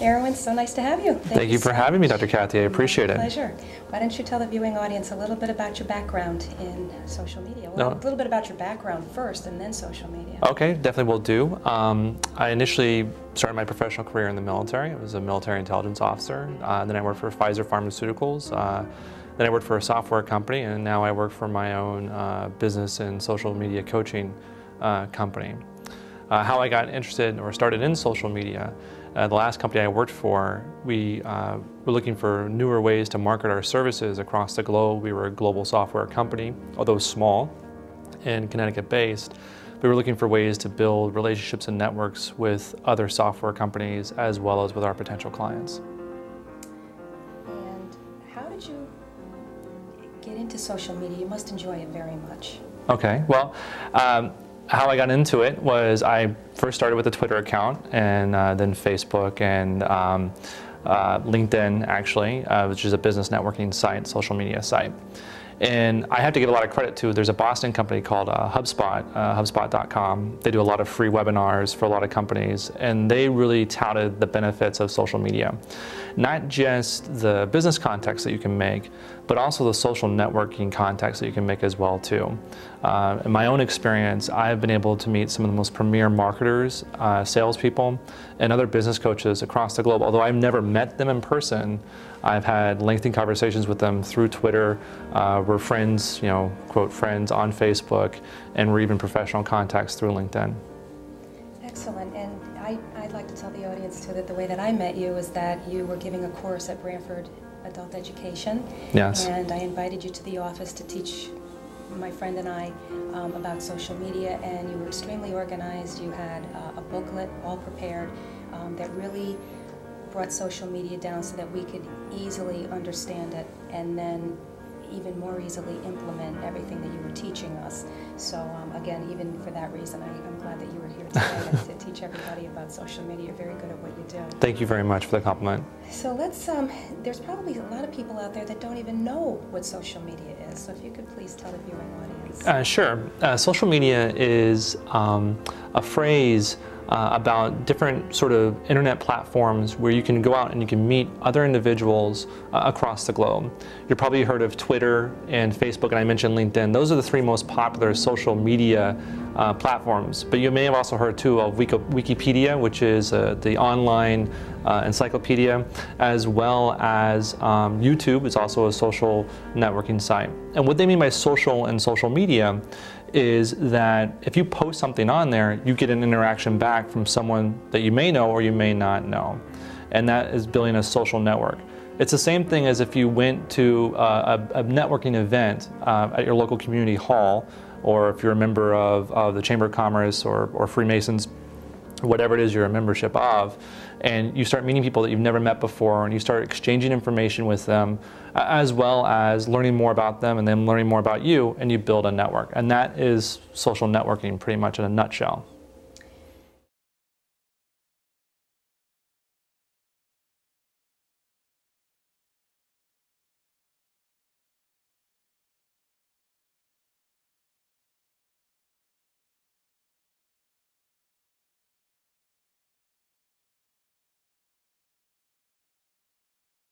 Erwin, so nice to have you. Thank you for having me, Dr. Kathy. I appreciate it. Pleasure. Why don't you tell the viewing audience a little bit about your background in social media? Well, a little bit about your background first and then social media. Okay, definitely will do. I initially started my professional career in the military. I was a military intelligence officer. Then I worked for Pfizer Pharmaceuticals. Then I worked for a software company, and now I work for my own business and social media coaching company. How I got interested or started in social media, the last company I worked for, we were looking for newer ways to market our services across the globe. We were a global software company, although small and Connecticut-based. We were looking for ways to build relationships and networks with other software companies as well as with our potential clients. And how did you get into social media? You must enjoy it very much. Okay, well, how I got into it was I first started with a Twitter account and then Facebook and LinkedIn, actually, which is a business networking site, social media site. And I have to give a lot of credit to, there's a Boston company called HubSpot, HubSpot.com. They do a lot of free webinars for a lot of companies, and they really touted the benefits of social media. Not just the business contacts that you can make, but also the social networking contacts that you can make as well too. In my own experience, I've been able to meet some of the most premier marketers, salespeople, and other business coaches across the globe. Although I've never met them in person, I've had lengthy conversations with them through Twitter. We're friends, you know, quote, friends on Facebook, and we're even professional contacts through LinkedIn. Excellent. And I'd like to tell the audience too that the way that I met you is that you were giving a course at Branford Adult Education. Yes. And I invited you to the office to teach my friend and I about social media, and you were extremely organized. You had a booklet all prepared that really brought social media down so that we could easily understand it and then even more easily implement everything that you were teaching us. So again, even for that reason, I'm glad that you were here today to teach everybody about social media. You're very good at what you do. Thank you very much for the compliment. So let's, there's probably a lot of people out there that don't even know what social media is. So if you could please tell the viewing audience. Sure. Social media is a phrase about different sort of internet platforms where you can go out and you can meet other individuals across the globe. You've probably heard of Twitter and Facebook, and I mentioned LinkedIn. Those are the three most popular social media platforms. But you may have also heard too of Wikipedia, which is the online encyclopedia, as well as YouTube is also a social networking site. And what they mean by social and social media is that if you post something on there, you get an interaction back from someone that you may know or you may not know. And that is building a social network. It's the same thing as if you went to a networking event at your local community hall, or if you're a member of the Chamber of Commerce or Freemasons, whatever it is you're a membership of, and you start meeting people that you've never met before, and you start exchanging information with them, as well as learning more about them and them learning more about you, and you build a network. And that is social networking pretty much in a nutshell.